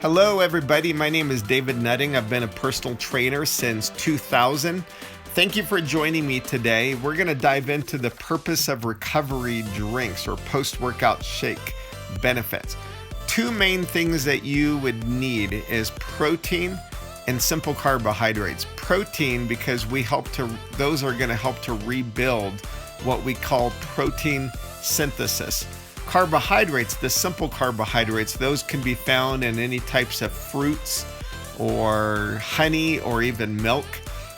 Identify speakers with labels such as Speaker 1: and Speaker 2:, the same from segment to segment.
Speaker 1: Hello, everybody. My name is David Nutting. I've been a personal trainer since 2000. Thank you for joining me today. We're going to dive into the purpose of recovery drinks or post-workout shake benefits. Two main things that you would need is protein and simple carbohydrates. Protein, because those are going to help to rebuild what we call protein synthesis. Carbohydrates, the simple carbohydrates, those can be found in any types of fruits or honey or even milk.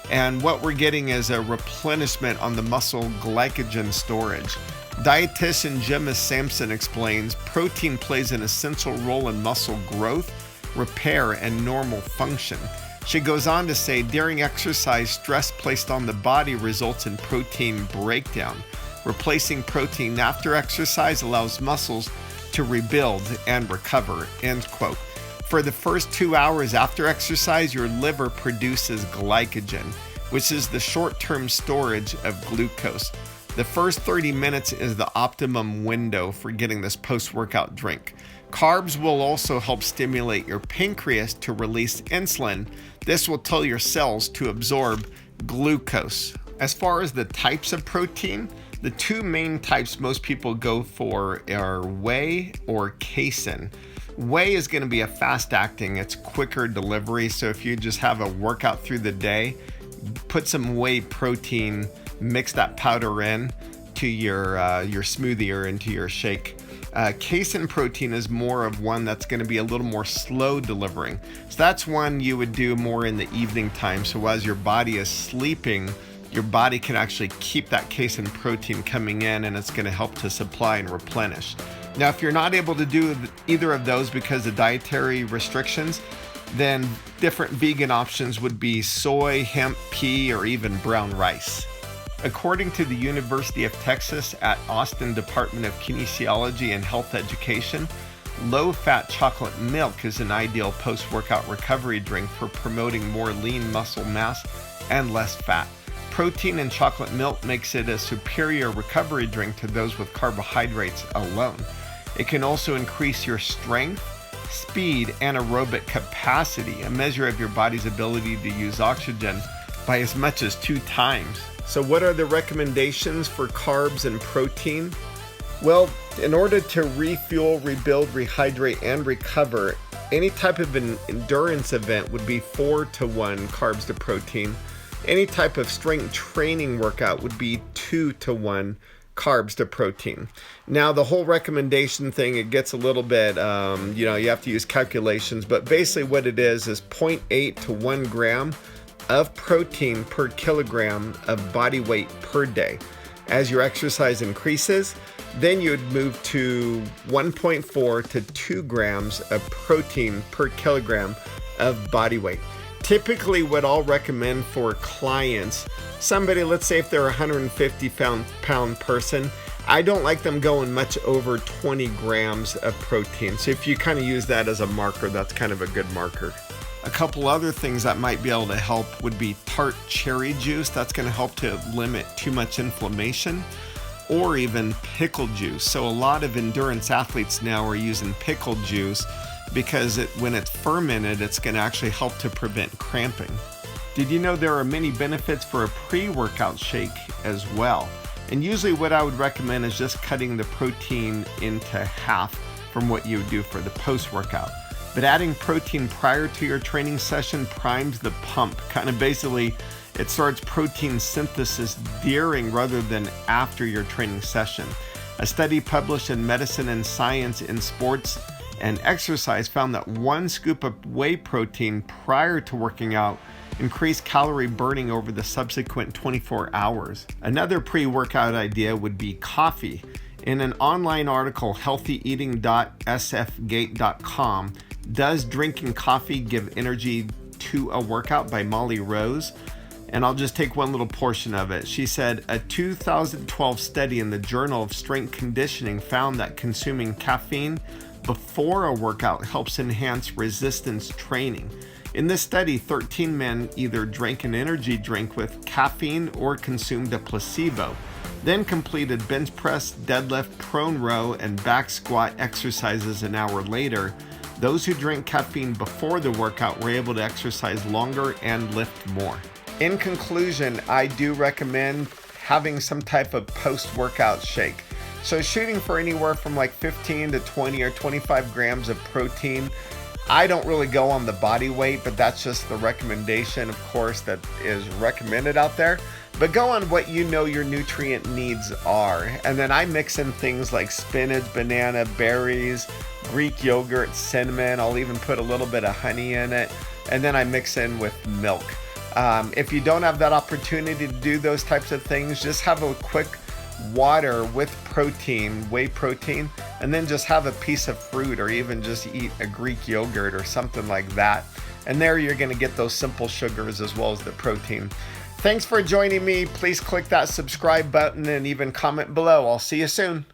Speaker 1: And what we're getting is a replenishment on the muscle glycogen storage. Dietitian Gemma Sampson explains protein plays an essential role in muscle growth, repair, and normal function. She goes on to say, during exercise, stress placed on the body results in protein breakdown. Replacing protein after exercise allows muscles to rebuild and recover, end quote. For the first 2 hours after exercise, your liver produces glycogen, which is the short-term storage of glucose. The first 30 minutes is the optimum window for getting this post-workout drink. Carbs will also help stimulate your pancreas to release insulin. This will tell your cells to absorb glucose. As far as the types of protein, the two main types most people go for are whey or casein. Whey is going to be a fast-acting, it's quicker delivery, so if you just have a workout through the day, put some whey protein, mix that powder in to your smoothie or into your shake. Casein protein is more of one that's going to be a little more slow delivering. So that's one you would do more in the evening time, so as your body is sleeping, your body can actually keep that casein protein coming in, and it's going to help to supply and replenish. Now, if you're not able to do either of those because of dietary restrictions, then different vegan options would be soy, hemp, pea, or even brown rice. According to the University of Texas at Austin Department of Kinesiology and Health Education, low-fat chocolate milk is an ideal post-workout recovery drink for promoting more lean muscle mass and less fat. Protein in chocolate milk makes it a superior recovery drink to those with carbohydrates alone. It can also increase your strength, speed, and aerobic capacity, a measure of your body's ability to use oxygen, by as much as 2 times. So what are the recommendations for carbs and protein? Well, in order to refuel, rebuild, rehydrate, and recover, any type of an endurance event would be 4-to-1 carbs to protein. Any type of strength training workout would be 2-to-1 carbs to protein. Now, the whole recommendation thing, it gets a little bit, you have to use calculations, but basically what it is 0.8 to 1 gram of protein per kilogram of body weight per day. As your exercise increases, then you would move to 1.4 to 2 grams of protein per kilogram of body weight. Typically, what I'll recommend for clients, somebody, let's say if they're a 150-pound person, I don't like them going much over 20 grams of protein. So if you kind of use that as a marker, that's kind of a good marker. A couple other things that might be able to help would be tart cherry juice. That's going to help to limit too much inflammation, or even pickle juice. So a lot of endurance athletes now are using pickle juice because when it's fermented, it's going to actually help to prevent cramping. Did you know there are many benefits for a pre-workout shake as well? And usually what I would recommend is just cutting the protein into half from what you would do for the post-workout. But adding protein prior to your training session primes the pump. Kind of basically, it starts protein synthesis during rather than after your training session. A study published in Medicine and Science in Sports and Exercise found that 1 scoop of whey protein prior to working out increased calorie burning over the subsequent 24 hours. Another pre-workout idea would be coffee. In an online article, healthyeating.sfgate.com, Does Drinking Coffee Give Energy to a Workout by Molly Rose? And I'll just take one little portion of it. She said, a 2012 study in the Journal of Strength Conditioning found that consuming caffeine before a workout helps enhance resistance training. In this study, 13 men either drank an energy drink with caffeine or consumed a placebo. then completed bench press, deadlift, prone row, and back squat exercises an hour later. Those who drink caffeine before the workout were able to exercise longer and lift more. In conclusion, I do recommend having some type of post-workout shake. So shooting for anywhere from like 15 to 20 or 25 grams of protein. I don't really go on the body weight, but that's just the recommendation, of course, that is recommended out there. But go on what you know your nutrient needs are. And then I mix in things like spinach, banana, berries, Greek yogurt, cinnamon. I'll even put a little bit of honey in it. And then I mix in with milk. If you don't have that opportunity to do those types of things, just have a quick water with protein, whey protein, and then just have a piece of fruit or even just eat a Greek yogurt or something like that. And there you're going to get those simple sugars as well as the protein. Thanks for joining me. Please click that subscribe button and even comment below. I'll see you soon.